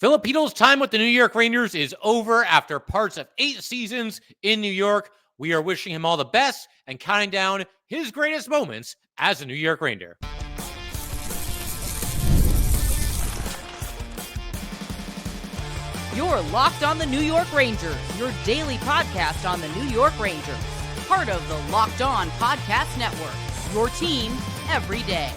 Filipino's time with the New York Rangers is over after parts of 8 seasons in New York. We are wishing him all the best and counting down his greatest moments as a New York Ranger. You're Locked on the New York Rangers, your daily podcast on the New York Rangers. Part of the Locked On Podcast Network, your team every day.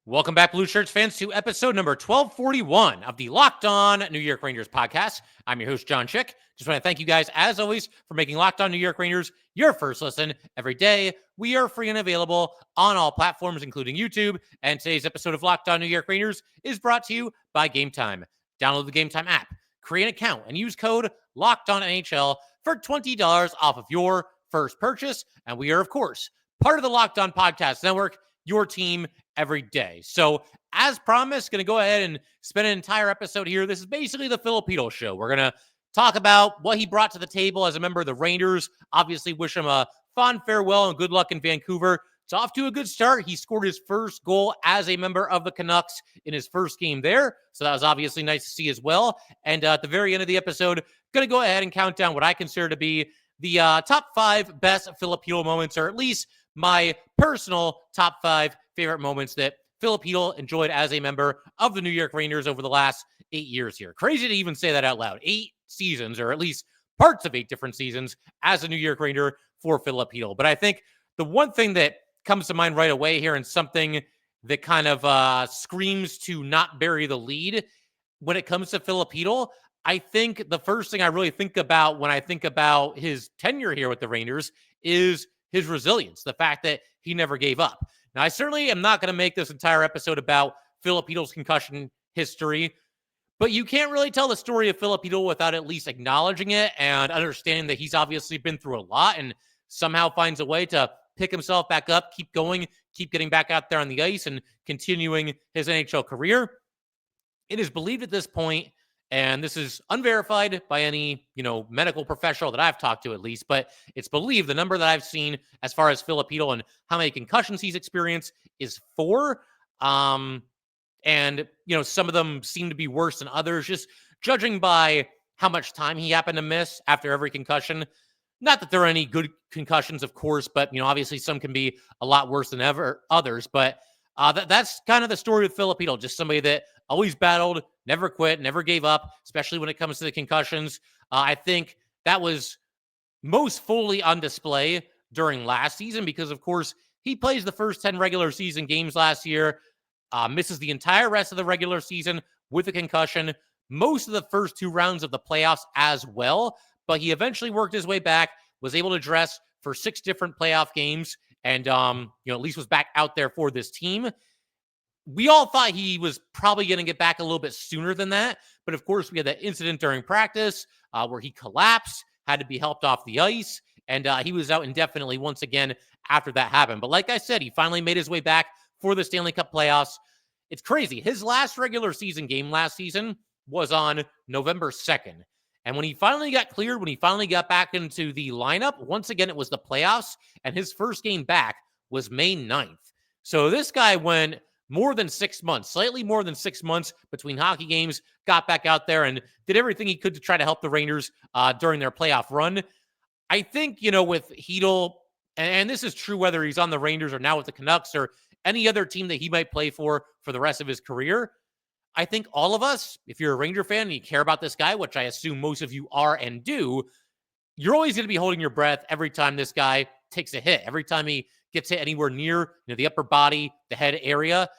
Welcome back, Blueshirts fans, to episode number 1241 of the Locked On New York Rangers podcast. I'm your host, John Chick. Just want to thank you guys, as always, for making Locked On New York Rangers your first listen every day. We are free and available on all platforms, including YouTube. And today's episode of Locked On New York Rangers is brought to you by Gametime. Download the Gametime app, create an account, and use code LOCKEDONNHL for $20 off of your first purchase. And we are, of course, part of the Locked On Podcast Network, your team every day. So, as promised, going to go ahead and spend an entire episode here. This is basically the Filip Chytil show. We're going to talk about what he brought to the table as a member of the Rangers. Obviously, wish him a fond farewell and good luck in Vancouver. It's off to a good start. He scored his first goal as a member of the Canucks in his first game there. So that was obviously nice to see as well. And at the very end of the episode, going to go ahead and count down what I consider to be the top 5 best Filip Chytil moments, or at least my personal top 5 favorite moments that Filip Chytil enjoyed as a member of the New York Rangers over the last 8 years here. Crazy to even say that out loud. 8 seasons, or at least parts of 8 different seasons as a New York Ranger for Filip Chytil. But I think the one thing that comes to mind right away here, and something that kind of screams to not bury the lead when it comes to Filip Chytil, I think the first thing I really think about when I think about his tenure here with the Rangers is his resilience, the fact that he never gave up. Now, I certainly am not going to make this entire episode about Filip Chytil's concussion history, but you can't really tell the story of Filip Chytil without at least acknowledging it and understanding that he's obviously been through a lot and somehow finds a way to pick himself back up, keep going, keep getting back out there on the ice and continuing his NHL career. It is believed at this point, and this is unverified by any, medical professional that I've talked to at least, but it's believed, the number that I've seen as far as Filip Chytil and how many concussions he's experienced is 4. And, some of them seem to be worse than others, just judging by how much time he happened to miss after every concussion. Not that there are any good concussions, of course, but, obviously some can be a lot worse than others. But that's kind of the story of Filip Chytil, just somebody that always battled, never quit, never gave up, especially when it comes to the concussions. I think that was most fully on display during last season because, of course, he plays the first 10 regular season games last year, misses the entire rest of the regular season with a concussion, most of the first 2 rounds of the playoffs as well. But he eventually worked his way back, was able to dress for 6 different playoff games, and, at least was back out there for this team. We all thought he was probably going to get back a little bit sooner than that. But, of course, we had that incident during practice where he collapsed, had to be helped off the ice, and he was out indefinitely once again after that happened. But like I said, he finally made his way back for the Stanley Cup playoffs. It's crazy. His last regular season game last season was on November 2nd. And when he finally got cleared, when he finally got back into the lineup, once again, it was the playoffs, and his first game back was May 9th. So this guy went more than 6 months, slightly more than 6 months between hockey games, got back out there and did everything he could to try to help the Rangers during their playoff run. I think, with Chytil, and this is true whether he's on the Rangers or now with the Canucks or any other team that he might play for the rest of his career, I think all of us, if you're a Ranger fan and you care about this guy, which I assume most of you are and do, you're always going to be holding your breath every time this guy takes a hit. Every time he gets hit anywhere near the upper body, the head area.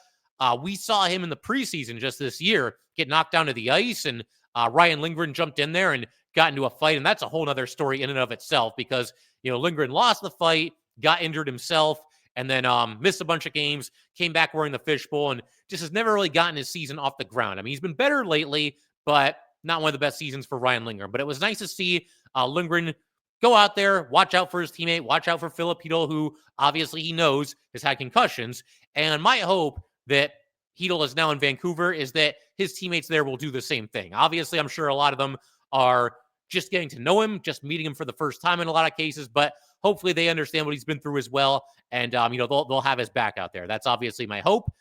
We saw him in the preseason just this year get knocked down to the ice, and Ryan Lindgren jumped in there and got into a fight, and that's a whole other story in and of itself because, Lindgren lost the fight, got injured himself, and then missed a bunch of games, came back wearing the fishbowl, and just has never really gotten his season off the ground. I mean, he's been better lately, but not one of the best seasons for Ryan Lindgren. But it was nice to see Lindgren go out there, watch out for his teammate, watch out for Filip Chytil, who obviously he knows has had concussions. And my hope that Chytil is now in Vancouver is that his teammates there will do the same thing. Obviously, I'm sure a lot of them are just getting to know him, just meeting him for the first time in a lot of cases, but hopefully they understand what he's been through as well. And, they'll have his back out there. That's obviously my hope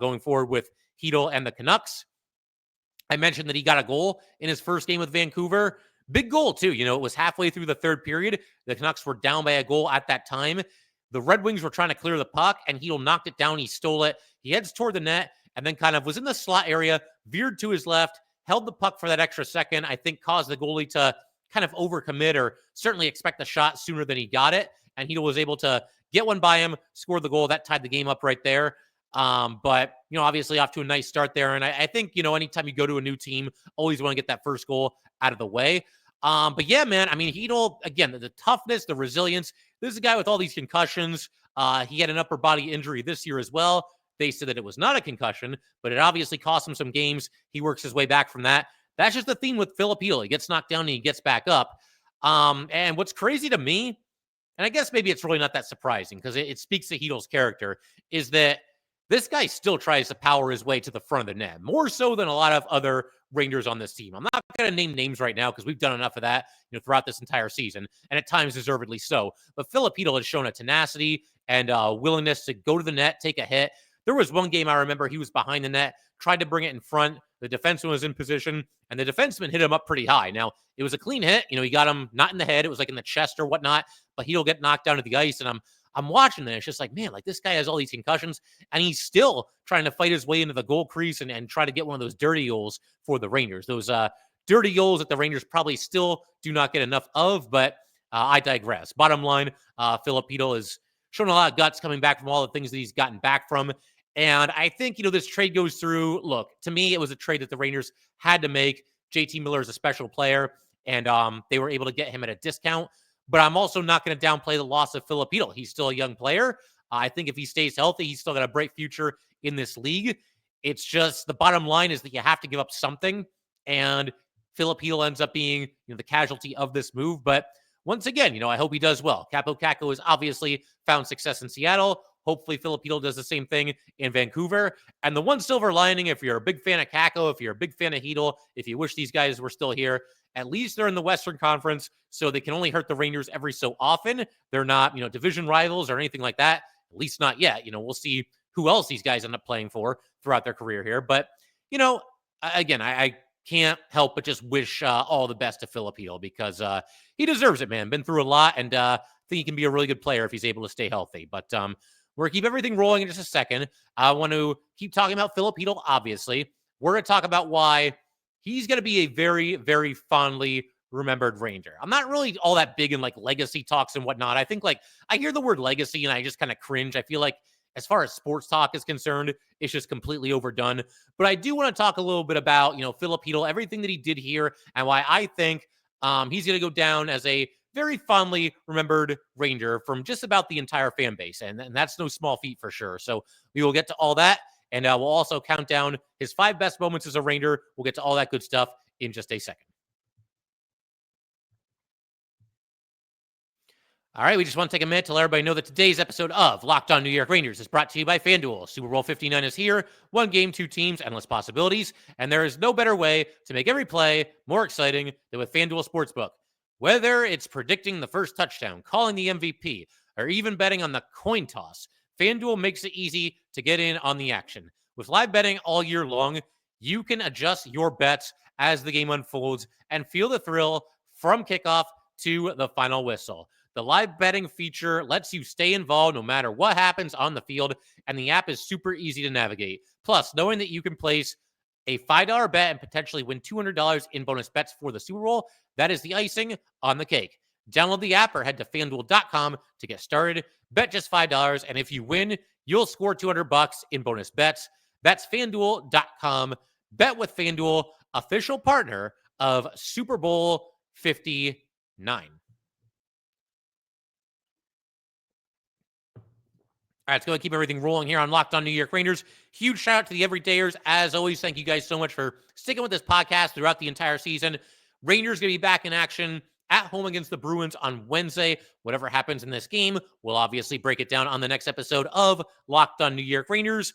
going forward with Chytil and the Canucks. I mentioned that he got a goal in his first game with Vancouver. Big goal, too. It was halfway through the third period. The Canucks were down by a goal at that time. The Red Wings were trying to clear the puck, and Chytil knocked it down. He stole it. He heads toward the net and then kind of was in the slot area, veered to his left, held the puck for that extra second, I think caused the goalie to kind of overcommit or certainly expect the shot sooner than he got it. And Chytil was able to get one by him, score the goal. That tied the game up right there. But, obviously off to a nice start there. And I think, anytime you go to a new team, always want to get that first goal out of the way. But yeah, man, Chytil, again, the toughness, the resilience. This is a guy with all these concussions. He had an upper body injury this year as well. They said that it was not a concussion, but it obviously cost him some games. He works his way back from that. That's just the theme with Filip Chytil. He gets knocked down and he gets back up. And what's crazy to me, and I guess maybe it's really not that surprising because it speaks to Chytil's character, is that this guy still tries to power his way to the front of the net, more so than a lot of other Rangers on this team. I'm not going to name names right now because we've done enough of that, throughout this entire season, and at times deservedly so. But Filip Chytil has shown a tenacity and willingness to go to the net, take a hit. There was one game I remember he was behind the net, tried to bring it in front. The defenseman was in position, and the defenseman hit him up pretty high. Now, it was a clean hit. He got him not in the head. It was like in the chest or whatnot, but he'll get knocked down to the ice, and I'm watching this. It's just like, man, like this guy has all these concussions, and he's still trying to fight his way into the goal crease and try to get one of those dirty goals for the Rangers. Those dirty goals that the Rangers probably still do not get enough of, but I digress. Bottom line, Filip Chytil has shown a lot of guts coming back from all the things that he's gotten back from. And I think, this trade goes through. Look, to me, it was a trade that the Rangers had to make. JT Miller is a special player, and they were able to get him at a discount. But I'm also not going to downplay the loss of Filip Chytil. He's still a young player. I think if he stays healthy, he's still got a bright future in this league. It's just the bottom line is that you have to give up something. And Filip Chytil ends up being the casualty of this move. But once again, I hope he does well. Kaapo Kakko has obviously found success in Seattle. Hopefully, Filip Chytil does the same thing in Vancouver. And the one silver lining, if you're a big fan of Kakko, if you're a big fan of Chytil, if you wish these guys were still here, at least they're in the Western Conference, so they can only hurt the Rangers every so often. They're not, division rivals or anything like that, at least not yet. We'll see who else these guys end up playing for throughout their career here. But, again, I can't help but just wish all the best to Filip Chytil because he deserves it, man. Been through a lot, and I think he can be a really good player if he's able to stay healthy. But we're going to keep everything rolling in just a second. I want to keep talking about Filip Chytil, obviously. We're going to talk about why he's going to be a very, very fondly remembered Ranger. I'm not really all that big in legacy talks and whatnot. I think I hear the word legacy and I just kind of cringe. I feel like as far as sports talk is concerned, it's just completely overdone. But I do want to talk a little bit about, Filip Chytil, everything that he did here and why I think he's going to go down as a very fondly remembered Ranger from just about the entire fan base. And that's no small feat for sure. So we will get to all that. And we'll also count down his 5 best moments as a Ranger. We'll get to all that good stuff in just a second. All right, we just want to take a minute to let everybody know that today's episode of Locked On New York Rangers is brought to you by FanDuel. Super Bowl 59 is here. 1 game, 2 teams, endless possibilities. And there is no better way to make every play more exciting than with FanDuel Sportsbook. Whether it's predicting the first touchdown, calling the MVP, or even betting on the coin toss, FanDuel makes it easy to get in on the action. With live betting all year long, you can adjust your bets as the game unfolds and feel the thrill from kickoff to the final whistle. The live betting feature lets you stay involved no matter what happens on the field, and the app is super easy to navigate. Plus, knowing that you can place a $5 bet and potentially win $200 in bonus bets for the Super Bowl, that is the icing on the cake. Download the app or head to FanDuel.com to get started. Bet just $5, and if you win, you'll score $200 in bonus bets. That's FanDuel.com. Bet with FanDuel, official partner of Super Bowl 59. All right, let's go and keep everything rolling here on Locked On New York Rangers. Huge shout out to the everydayers. As always, thank you guys so much for sticking with this podcast throughout the entire season. Rangers going to be back in action at home against the Bruins on Wednesday. Whatever happens in this game, we'll obviously break it down on the next episode of Locked On New York Rangers.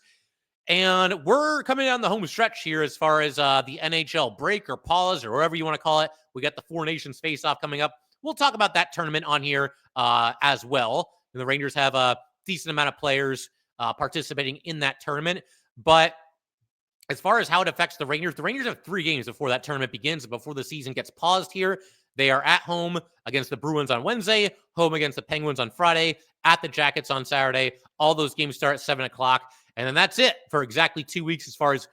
And we're coming down the home stretch here as far as the NHL break or pause or whatever you want to call it. We got the Four Nations face-off coming up. We'll talk about that tournament on here as well. And the Rangers have a decent amount of players participating in that tournament. But As far as how it affects the Rangers have 3 games before that tournament begins, before the season gets paused here. They are at home against the Bruins on Wednesday, home against the Penguins on Friday, at the Jackets on Saturday. All those games start at 7 o'clock. And then that's it for exactly 2 weeks as far as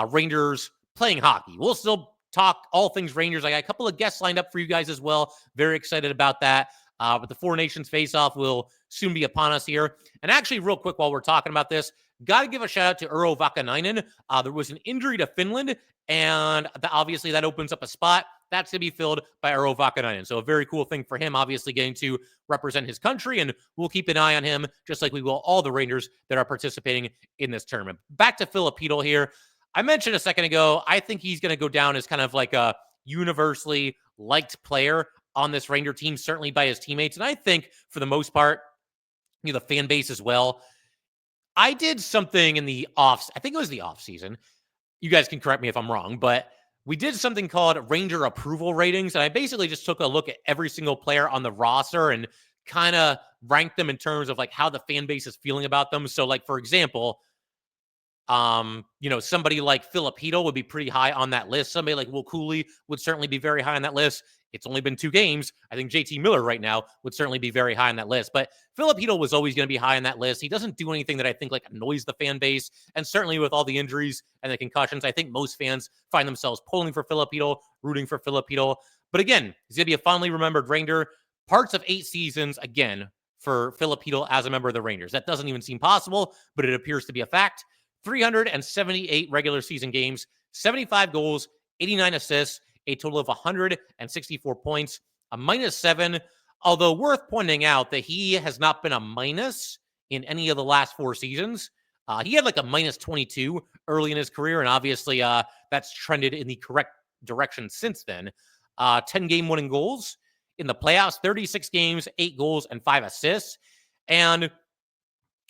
Rangers playing hockey. We'll still talk all things Rangers. I got a couple of guests lined up for you guys as well. Very excited about that. But the Four Nations face-off will soon be upon us here. And actually, real quick, while we're talking about this, got to give a shout out to Urho Vakanainen. There was an injury to Finland, and obviously that opens up a spot. That's going to be filled by Urho Vakanainen. So a very cool thing for him, obviously getting to represent his country, and we'll keep an eye on him, just like we will all the Rangers that are participating in this tournament. Back to Filip Chytil here. I mentioned a second ago, I think he's going to go down as kind of like a universally liked player on this Ranger team, certainly by his teammates. And I think for the most part, the fan base as well. I did something in I think it was the off season. You guys can correct me if I'm wrong, but we did something called Ranger approval ratings. And I basically just took a look at every single player on the roster and kind of ranked them in terms of like how the fan base is feeling about them. So like, for example, somebody like Filip Chytil would be pretty high on that list. Somebody like Will Cooley would certainly be very high on that list. It's only been 2 games. I think JT Miller right now would certainly be very high on that list. But Filip Chytil was always going to be high on that list. He doesn't do anything that I think like annoys the fan base. And certainly with all the injuries and the concussions, I think most fans find themselves pulling for Filip Chytil, rooting for Filip Chytil. But again, he's going to be a fondly remembered Ranger. Parts of 8 seasons, again, for Filip Chytil as a member of the Rangers. That doesn't even seem possible, but it appears to be a fact. 378 regular season games, 75 goals, 89 assists, a total of 164 points, a -7. Although worth pointing out that he has not been a minus in any of the last 4 seasons. He had like a -22 early in his career, and obviously that's trended in the correct direction since then. 10 game winning goals in the playoffs, 36 games, 8 goals, and 5 assists. And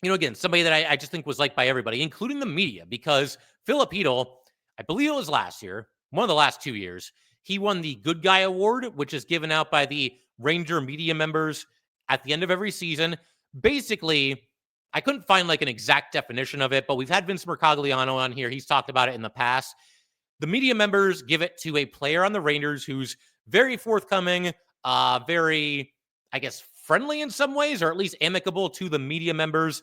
again, somebody that I just think was liked by everybody, including the media, because Filip Chytil, I believe it was last year, one of the last 2 years, he won the Good Guy Award, which is given out by the Ranger media members at the end of every season. Basically, I couldn't find like an exact definition of it, but we've had Vince Mercogliano on here. He's talked about it in the past. The media members give it to a player on the Rangers who's very forthcoming, very, I guess, friendly in some ways, or at least amicable to the media members,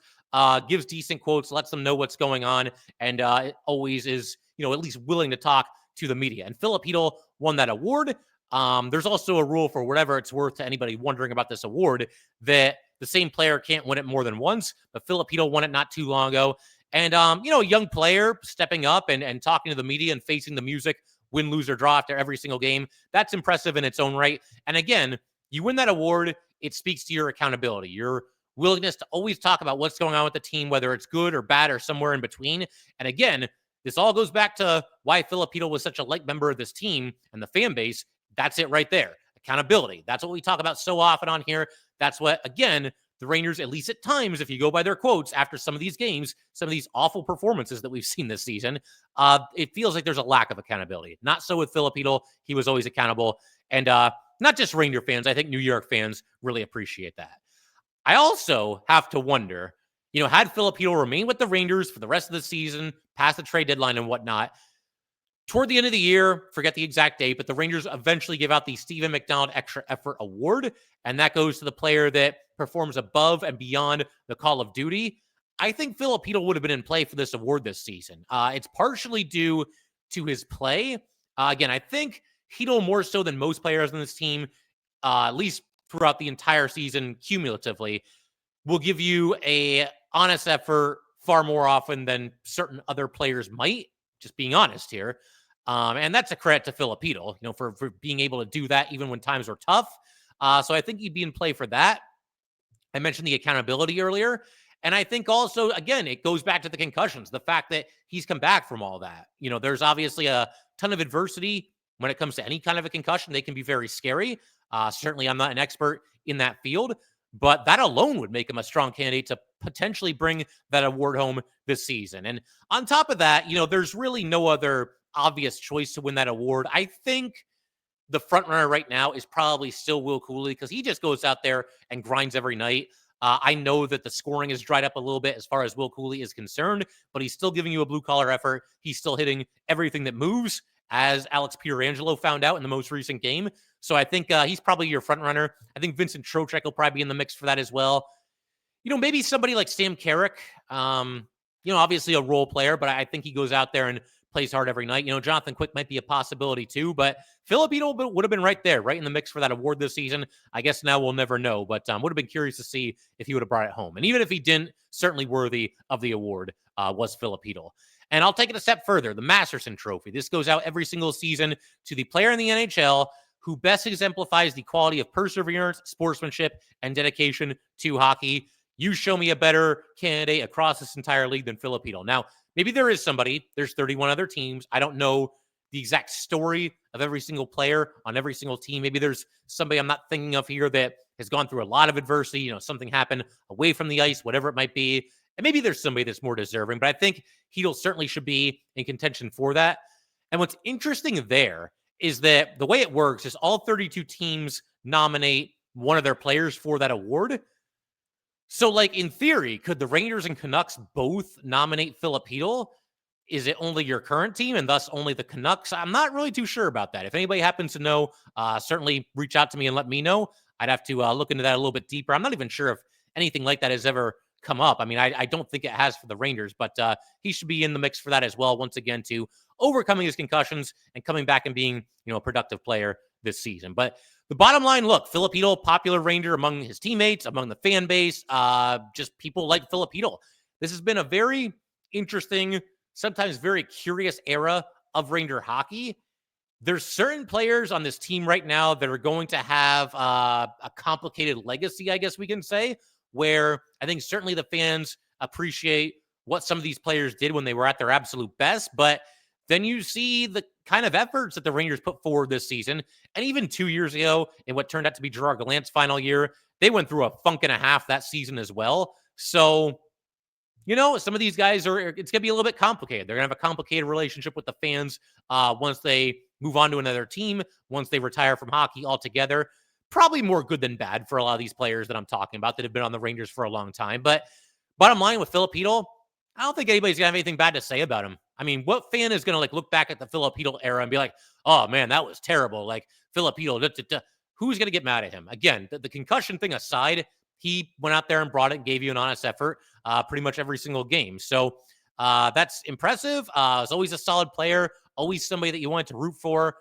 gives decent quotes, lets them know what's going on, and always is, at least willing to talk to the media. And Filip Chytil won that award. There's also a rule, for whatever it's worth to anybody wondering about this award, that the same player can't win it more than once, but Filip Chytil won it not too long ago. And, a young player stepping up and talking to the media and facing the music, win, lose, or draw after every single game, that's impressive in its own right. And again, you win that award, it speaks to your accountability, your willingness to always talk about what's going on with the team, whether it's good or bad or somewhere in between. And again, this all goes back to why Filip Chytil was such a liked member of this team and the fan base. That's it right there. Accountability. That's what we talk about so often on here. That's what, again, the Rangers, at least at times, if you go by their quotes after some of these games, some of these awful performances that we've seen this season, it feels like there's a lack of accountability. Not so with Filip Chytil. He was always accountable. And not just Ranger fans. I think New York fans really appreciate that. I also have to wonder, had Filip Chytil remained with the Rangers for the rest of the season, past the trade deadline and whatnot, toward the end of the year, forget the exact date, but the Rangers eventually give out the Stephen McDonald Extra Effort Award, and that goes to the player that performs above and beyond the call of duty. I think Filip Chytil would have been in play for this award this season. It's partially due to his play. Again, I think Chytil, more so than most players on this team, at least throughout the entire season cumulatively, will give you a honest effort far more often than certain other players might, just being honest here. And that's a credit to Filip Chytil, for being able to do that even when times were tough. So I think he'd be in play for that. I mentioned the accountability earlier. And I think also, again, it goes back to the concussions, the fact that he's come back from all that. There's obviously a ton of adversity when it comes to any kind of a concussion. They can be very scary. Certainly, I'm not an expert in that field, but that alone would make him a strong candidate to potentially bring that award home this season. And on top of that, there's really no other obvious choice to win that award. I think the front runner right now is probably still Will Cooley, because he just goes out there and grinds every night. I know that the scoring has dried up a little bit as far as Will Cooley is concerned, but he's still giving you a blue-collar effort. He's still hitting everything that moves, as Alex Pietrangelo found out in the most recent game. So I think he's probably your front runner. I think Vincent Trocheck will probably be in the mix for that as well. Maybe somebody like Sam Carrick, obviously a role player, but I think he goes out there and plays hard every night. Jonathan Quick might be a possibility too, but Filipino would have been right there, right in the mix for that award this season. I guess now we'll never know, but would have been curious to see if he would have brought it home. And even if he didn't, certainly worthy of the award was Filipino. And I'll take it a step further. The Masterson Trophy. This goes out every single season to the player in the NHL who best exemplifies the quality of perseverance, sportsmanship, and dedication to hockey. You show me a better candidate across this entire league than Filipino. Now, maybe there is somebody. There's 31 other teams. I don't know the exact story of every single player on every single team. Maybe there's somebody I'm not thinking of here that has gone through a lot of adversity. Something happened away from the ice, whatever it might be. And maybe there's somebody that's more deserving, but I think Chytil certainly should be in contention for that. And what's interesting there is that the way it works is all 32 teams nominate one of their players for that award. So, in theory, could the Rangers and Canucks both nominate Filip Chytil? Is it only your current team and thus only the Canucks? I'm not really too sure about that. If anybody happens to know, certainly reach out to me and let me know. I'd have to look into that a little bit deeper. I'm not even sure if anything like that has ever come up. I mean, I don't think it has for the Rangers, but he should be in the mix for that as well, once again, to overcoming his concussions and coming back and being, a productive player this season. But the bottom line, look, Filip Chytil, popular Ranger among his teammates, among the fan base, just people like Filip Chytil. This has been a very interesting, sometimes very curious era of Ranger hockey. There's certain players on this team right now that are going to have a complicated legacy, I guess we can say, where I think certainly the fans appreciate what some of these players did when they were at their absolute best. But then you see the kind of efforts that the Rangers put forward this season. And even 2 years ago, in what turned out to be Gerard Gallant's final year, they went through a funk and a half that season as well. So, some of these guys it's going to be a little bit complicated. They're going to have a complicated relationship with the fans once they move on to another team, once they retire from hockey altogether. Probably more good than bad for a lot of these players that I'm talking about that have been on the Rangers for a long time. But bottom line with Filip Chytil, I don't think anybody's going to have anything bad to say about him. I mean, what fan is going to look back at the Filip Chytil era and be like, oh man, that was terrible. Filip Chytil, who's going to get mad at him? Again, the concussion thing aside, he went out there and brought it and gave you an honest effort pretty much every single game. So that's impressive. He's always a solid player, always somebody that you wanted to root for.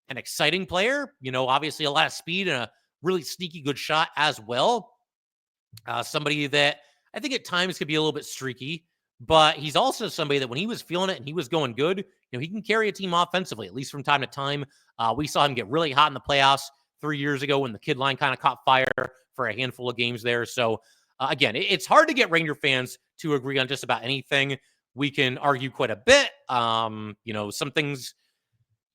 An exciting player, obviously a lot of speed and a really sneaky good shot as well. Somebody that I think at times could be a little bit streaky, but he's also somebody that when he was feeling it and he was going good, he can carry a team offensively, at least from time to time. We saw him get really hot in the playoffs 3 years ago when the kid line kind of caught fire for a handful of games there. So again, it's hard to get Ranger fans to agree on just about anything. We can argue quite a bit. Some things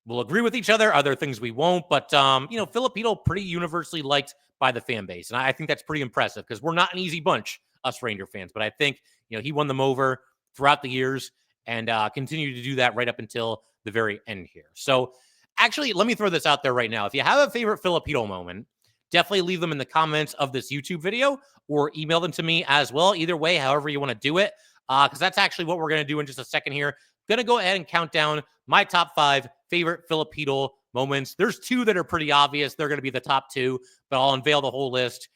we'll agree with each other, other things we won't. But, Filip Chytil pretty universally liked by the fan base. And I think that's pretty impressive because we're not an easy bunch, us Ranger fans. But I think, he won them over throughout the years and continued to do that right up until the very end here. So actually, let me throw this out there right now. If you have a favorite Filip Chytil moment, definitely leave them in the comments of this YouTube video or email them to me as well. Either way, however you want to do it, because that's actually what we're going to do in just a second here. Going to go ahead and count down my top 5 favorite Filip Chytil moments. There's 2 that are pretty obvious. They're going to be the top 2, but I'll unveil the whole list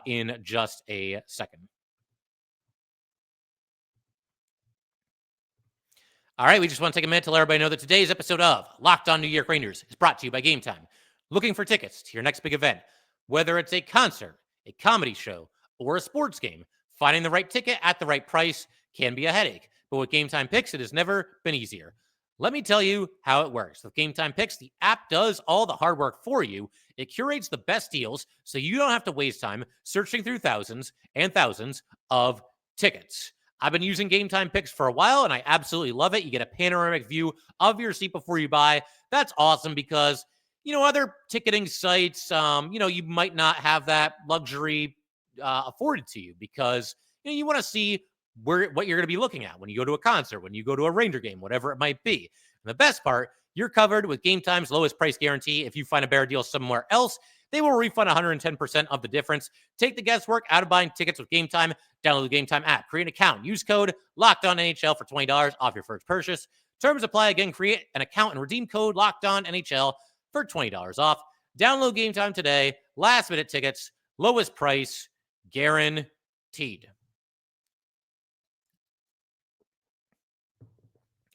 in just a second. All right, we just want to take a minute to let everybody know that today's episode of Locked On New York Rangers is brought to you by Gametime. Looking for tickets to your next big event, whether it's a concert, a comedy show, or a sports game, finding the right ticket at the right price can be a headache. But with Gametime Picks, it has never been easier. Let me tell you how it works. With Gametime Picks, the app does all the hard work for you. It curates the best deals so you don't have to waste time searching through thousands and thousands of tickets. I've been using Gametime Picks for a while, and I absolutely love it. You get a panoramic view of your seat before you buy. That's awesome because, other ticketing sites, you might not have that luxury afforded to you because, you want to see what you're going to be looking at when you go to a concert, when you go to a Ranger game, whatever it might be. And the best part, you're covered with Gametime's lowest price guarantee. If you find a better deal somewhere else, they will refund 110% of the difference. Take the guesswork out of buying tickets with Gametime. Download the Gametime app, create an account, use code LOCKEDONNHL for $20 off your first purchase. Terms apply. Again, create an account and redeem code LOCKEDONNHL for $20 off. Download Gametime today. Last minute tickets, lowest price, guaranteed.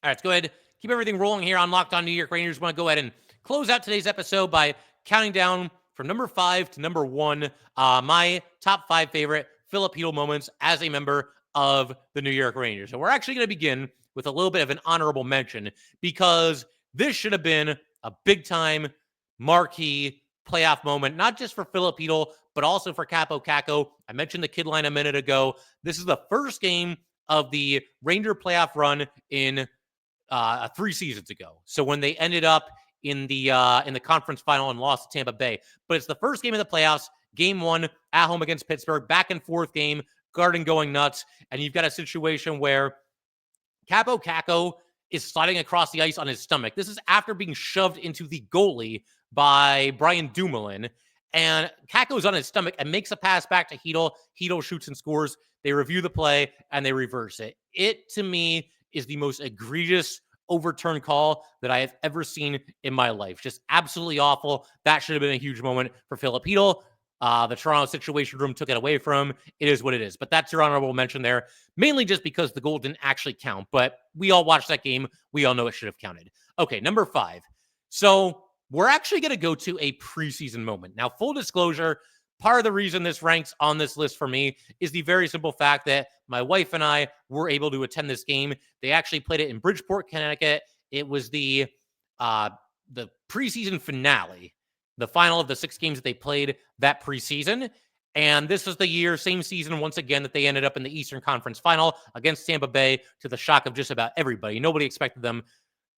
All right, let's go ahead, keep everything rolling here on Locked On New York Rangers. Want to go ahead and close out today's episode by counting down from number 5 to number 1, my top 5 favorite Filip Chytil moments as a member of the New York Rangers. And we're actually going to begin with a little bit of an honorable mention because this should have been a big-time marquee playoff moment, not just for Filip Chytil, but also for Kaapo Kakko. I mentioned the kid line a minute ago. This is the first game of the Ranger playoff run in 3 seasons ago. So when they ended up in the conference final and lost to Tampa Bay, but it's the first game of the playoffs, game 1 at home against Pittsburgh, back and forth game, Garden going nuts, and you've got a situation where Kaapo Kakko is sliding across the ice on his stomach. This is after being shoved into the goalie by Brian Dumoulin, and Kakko's on his stomach and makes a pass back to Chytil. Chytil shoots and scores. They review the play and they reverse it. It, to me, is the most egregious overturn call that I have ever seen in my life. Just absolutely awful. That should have been a huge moment for Filip Chytil. The Toronto Situation Room took it away from him. It is what it is. But that's your honorable mention there, mainly just because the goal didn't actually count. But we all watched that game. We all know it should have counted. Okay, number 5. So we're actually going to go to a preseason moment. Now, full disclosure, part of the reason this ranks on this list for me is the very simple fact that my wife and I were able to attend this game. They actually played it in Bridgeport, Connecticut. It was the preseason finale, the final of the 6 games that they played that preseason. And this was the year, same season, once again, that they ended up in the Eastern Conference final against Tampa Bay, to the shock of just about everybody. Nobody expected them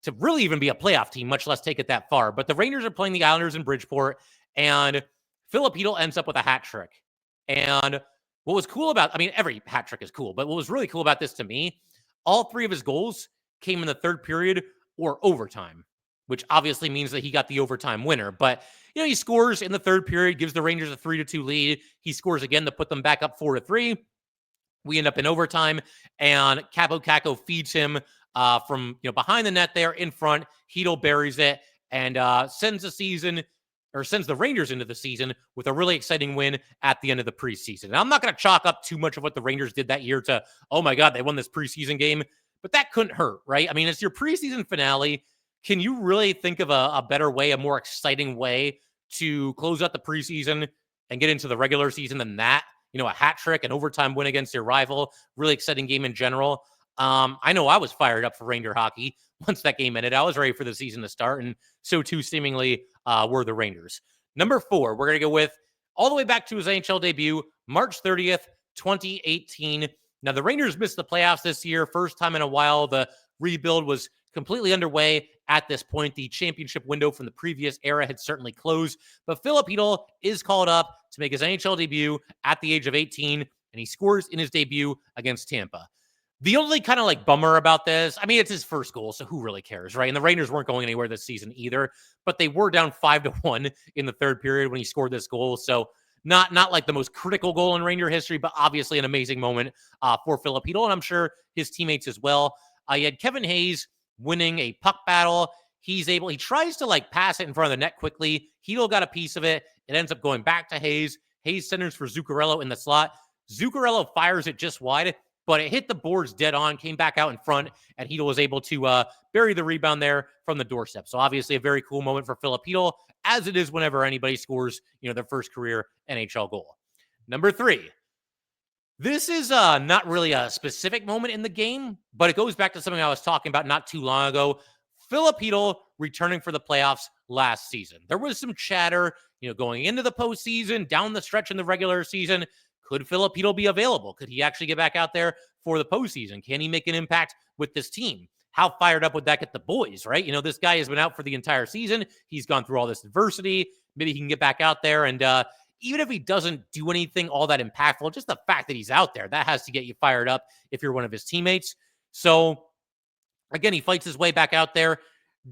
to really even be a playoff team, much less take it that far. But the Rangers are playing the Islanders in Bridgeport, and Filip Chytil ends up with a hat trick. And what was cool about, I mean, every hat trick is cool, but what was really cool about this to me, all 3 of his goals came in the third period or overtime, which obviously means that he got the overtime winner. But, you know, he scores in the third period, gives the Rangers a 3-2 lead. He scores again to put them back up 4-3. We end up in overtime, and Kaapo Kakko feeds him from behind the net there in front. Chytil buries it and sends the Rangers into the season with a really exciting win at the end of the preseason. And I'm not going to chalk up too much of what the Rangers did that year to, oh my God, they won this preseason game, but that couldn't hurt, right? I mean, it's your preseason finale. Can you really think of a better way, a more exciting way to close out the preseason and get into the regular season than that? A hat trick, an overtime win against your rival, really exciting game in general. I know I was fired up for Ranger hockey once that game ended. I was ready for the season to start, and so too seemingly were the Rangers. Number 4, we're going to go with all the way back to his NHL debut, March 30th, 2018. Now, the Rangers missed the playoffs this year, first time in a while. The rebuild was completely underway at this point. The championship window from the previous era had certainly closed, but Filip Chytil is called up to make his NHL debut at the age of 18, and he scores in his debut against Tampa. The only kind of bummer about this, I mean, it's his first goal, so who really cares, right? And the Rangers weren't going anywhere this season either, but they were down 5-1 in the third period when he scored this goal. So not like the most critical goal in Ranger history, but obviously an amazing moment for Filip Chytil, and I'm sure his teammates as well. You had Kevin Hayes winning a puck battle. He tries to pass it in front of the net quickly. Chytil got a piece of it. It ends up going back to Hayes. Hayes centers for Zuccarello in the slot. Zuccarello fires it just wide, but it hit the boards dead on, came back out in front, and Chytil was able to bury the rebound there from the doorstep. So obviously a very cool moment for Filip Chytil, as it is whenever anybody scores, their first career NHL goal. Number 3. This is not really a specific moment in the game, but it goes back to something I was talking about not too long ago. Filip Chytil returning for the playoffs last season. There was some chatter, going into the postseason, down the stretch in the regular season. Could Filip Chytil be available? Could he actually get back out there for the postseason? Can he make an impact with this team? How fired up would that get the boys, right? This guy has been out for the entire season. He's gone through all this adversity. Maybe he can get back out there. And even if he doesn't do anything all that impactful, just the fact that he's out there, that has to get you fired up if you're one of his teammates. So, again, he fights his way back out there.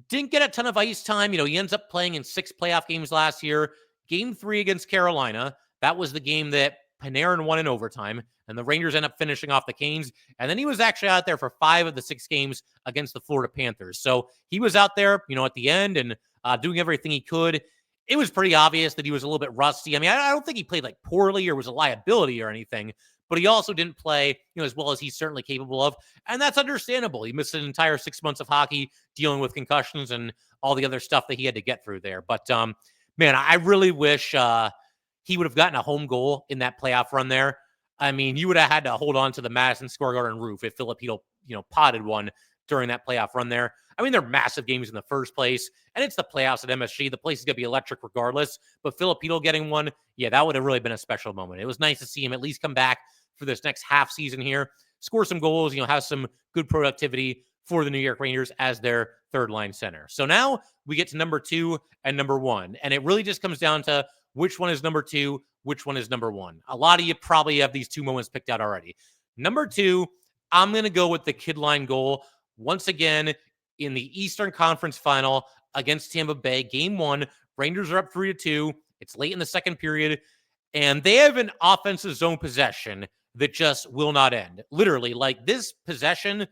Didn't get a ton of ice time. He ends up playing in 6 playoff games last year. Game 3 against Carolina, that was the game that Panarin won in overtime, and the Rangers end up finishing off the Canes. And then he was actually out there for 5 of the 6 games against the Florida Panthers. So he was out there, at the end and doing everything he could. It was pretty obvious that he was a little bit rusty. I mean, I don't think he played like poorly or was a liability or anything, but he also didn't play, as well as he's certainly capable of. And that's understandable. He missed an entire 6 months of hockey dealing with concussions and all the other stuff that he had to get through there. But, man, I really wish he would have gotten a home goal in that playoff run there. I mean, you would have had to hold on to the Madison Square Garden roof if Filip Chytil, potted one during that playoff run there. I mean, they're massive games in the first place, and it's the playoffs at MSG. The place is going to be electric regardless. But Filip Chytil getting one, yeah, that would have really been a special moment. It was nice to see him at least come back for this next half season here, score some goals, have some good productivity for the New York Rangers as their third line center. So now we get to number 2 and number 1, and it really just comes down to which one is number 2, which one is number 1. A lot of you probably have these 2 moments picked out already. Number 2, I'm going to go with the kid line goal. Once again, in the Eastern Conference Final against Tampa Bay, Game 1, Rangers are up 3-2. It's late in the second period, and they have an offensive zone possession that just will not end. Literally, like this possession,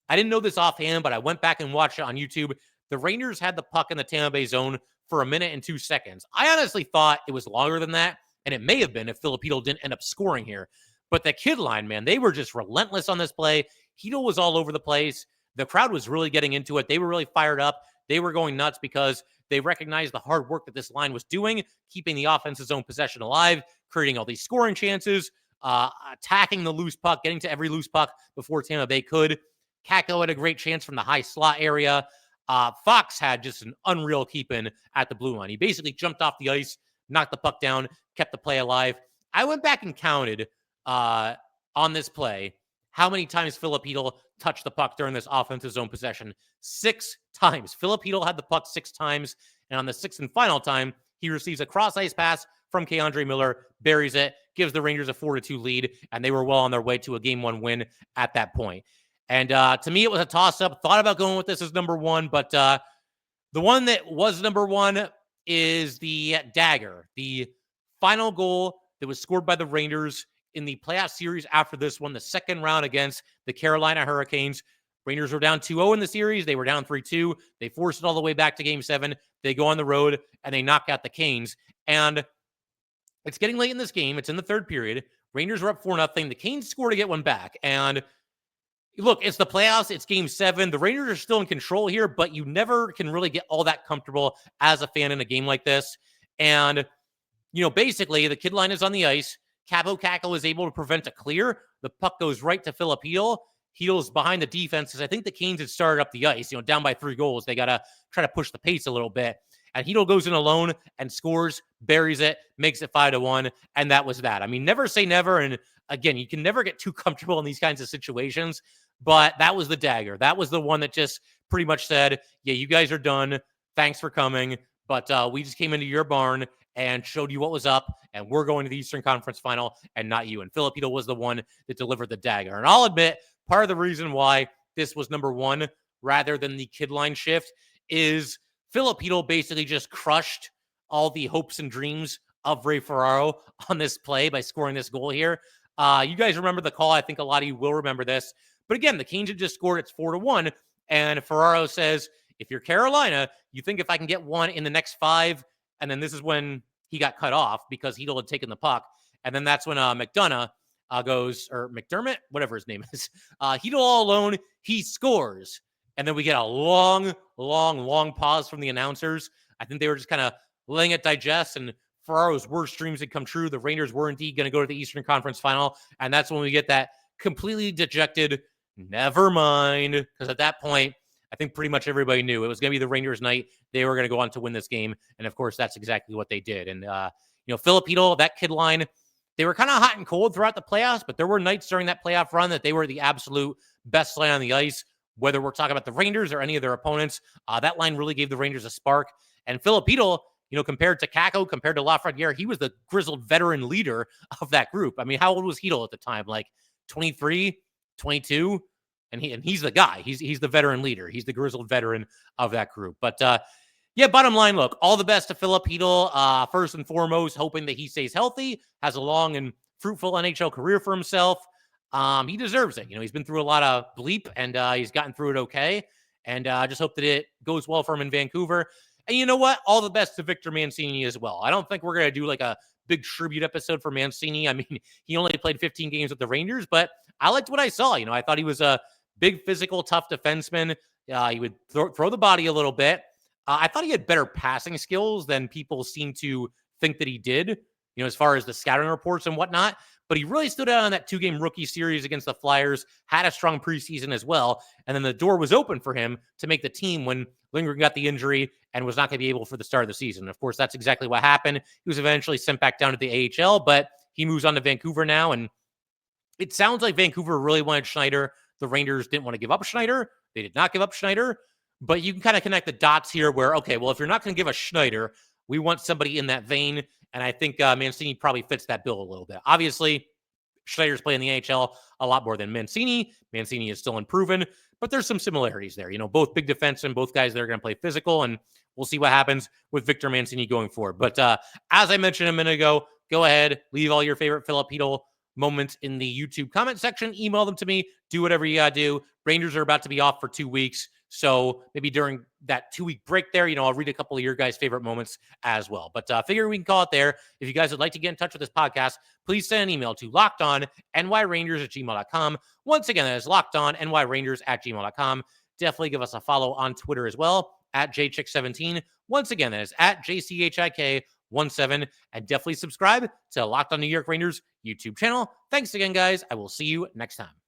I didn't know this offhand, but I went back and watched it on YouTube. The Rangers had the puck in the Tampa Bay zone for 1 minute and 2 seconds. I honestly thought it was longer than that, and it may have been if Filip Chytil didn't end up scoring here. But the kid line, man, they were just relentless on this play. Chytil was all over the place. The crowd was really getting into it. They were really fired up. They were going nuts because they recognized the hard work that this line was doing, keeping the offensive zone possession alive, creating all these scoring chances, attacking the loose puck, getting to every loose puck before Tampa Bay could. Kakko had a great chance from the high slot area. Fox had just an unreal keep-in at the blue line. He basically jumped off the ice, knocked the puck down, kept the play alive. I went back and counted on this play how many times Filip Chytil touched the puck during this offensive zone possession. 6 times. Filip Chytil had the puck 6 times, and on the 6th and final time, he receives a cross-ice pass from K'Andre Miller, buries it, gives the Rangers a 4-2 lead, and they were well on their way to a Game 1 win at that point. And to me, it was a toss-up. Thought about going with this as number 1, but the one that was number 1 is the dagger, the final goal that was scored by the Rangers in the playoff series after this one, the second round against the Carolina Hurricanes. Rangers were down 2-0 in the series. They were down 3-2. They forced it all the way back to Game 7. They go on the road, and they knock out the Canes. And it's getting late in this game. It's in the third period. Rangers are up 4-0. The Canes score to get one back. And look, it's the playoffs. It's Game 7. The Rangers are still in control here, but you never can really get all that comfortable as a fan in a game like this. And, basically, the kid line is on the ice. Kaapo Kakko is able to prevent a clear. The puck goes right to Filip Chytil. Chytil's behind the defense because I think the Canes had started up the ice, down by 3 goals. They got to try to push the pace a little bit. And Chytil goes in alone and scores, buries it, makes it 5-1, and that was that. I mean, never say never. And again, you can never get too comfortable in these kinds of situations, but that was the dagger. That was the one that just pretty much said, yeah, you guys are done. Thanks for coming. But we just came into your barn and showed you what was up, and we're going to the Eastern Conference Final and not you. And Filip Chytil was the one that delivered the dagger. And I'll admit, part of the reason why this was number 1 rather than the kid line shift is Filip Chytil basically just crushed all the hopes and dreams of Ray Ferraro on this play by scoring this goal here. You guys remember the call. I think a lot of you will remember this. But again, the Canes had just scored. It's 4-1. And Ferraro says, if you're Carolina, you think if I can get one in the next 5, and then this is when he got cut off because Chytil had taken the puck. And then that's when McDonough goes, or McDermott, whatever his name is. Chytil all alone, he scores. And then we get a long pause from the announcers. I think they were just kind of letting it digest, and Ferraro's worst dreams had come true. The Rangers were indeed going to go to the Eastern Conference Final, and that's when we get that completely dejected, never mind, because at that point, I think pretty much everybody knew it was going to be the Rangers' night. They were going to go on to win this game, and of course, that's exactly what they did. And, Filip Chytil, that kid line, they were kind of hot and cold throughout the playoffs, but there were nights during that playoff run that they were the absolute best line on the ice, whether we're talking about the Rangers or any of their opponents. That line really gave the Rangers a spark. And Filip Chytil, compared to Kakko, compared to Lafreniere, he was the grizzled veteran leader of that group. I mean, how old was Chytil at the time? Like 23, 22? And he's the guy. He's the veteran leader. He's the grizzled veteran of that group. But Yeah, bottom line, look, all the best to Filip Chytil. First and foremost, hoping that he stays healthy, has a long and fruitful NHL career for himself. He deserves it. He's been through a lot of bleep, and he's gotten through it okay. And I just hope that it goes well for him in Vancouver. And you know what? All the best to Victor Mancini as well. I don't think we're going to do like a big tribute episode for Mancini. I mean, he only played 15 games with the Rangers, but I liked what I saw. I thought he was a big, physical, tough defenseman. He would throw the body a little bit. I thought he had better passing skills than people seem to think that he did, as far as the scouting reports and whatnot. But he really stood out on that 2-game rookie series against the Flyers, had a strong preseason as well. And then the door was open for him to make the team when Lindgren got the injury and was not going to be able for the start of the season. And of course, that's exactly what happened. He was eventually sent back down to the AHL, but he moves on to Vancouver now. And it sounds like Vancouver really wanted Schneider. The Rangers didn't want to give up Schneider. They did not give up Schneider. But you can kind of connect the dots here where, okay, well, if you're not going to give us Schneider, we want somebody in that vein. And I think Mancini probably fits that bill a little bit. Obviously, Schneider's playing the NHL a lot more than Mancini. Mancini is still unproven, but there's some similarities there. Both big defensemen, both guys that are going to play physical, and we'll see what happens with Victor Mancini going forward. But as I mentioned a minute ago, go ahead, leave all your favorite Filip Chytil moments in the YouTube comment section. Email them to me. Do whatever you got to do. Rangers are about to be off for 2 weeks. So maybe during that 2-week break there, I'll read a couple of your guys' favorite moments as well. But figure we can call it there. If you guys would like to get in touch with this podcast, please send an email to lockedonnyrangers@gmail.com. Once again, that is lockedonnyrangers@gmail.com. Definitely give us a follow on Twitter as well, @jchick17. Once again, that is @JCHIK17. And definitely subscribe to Locked On New York Rangers YouTube channel. Thanks again, guys. I will see you next time.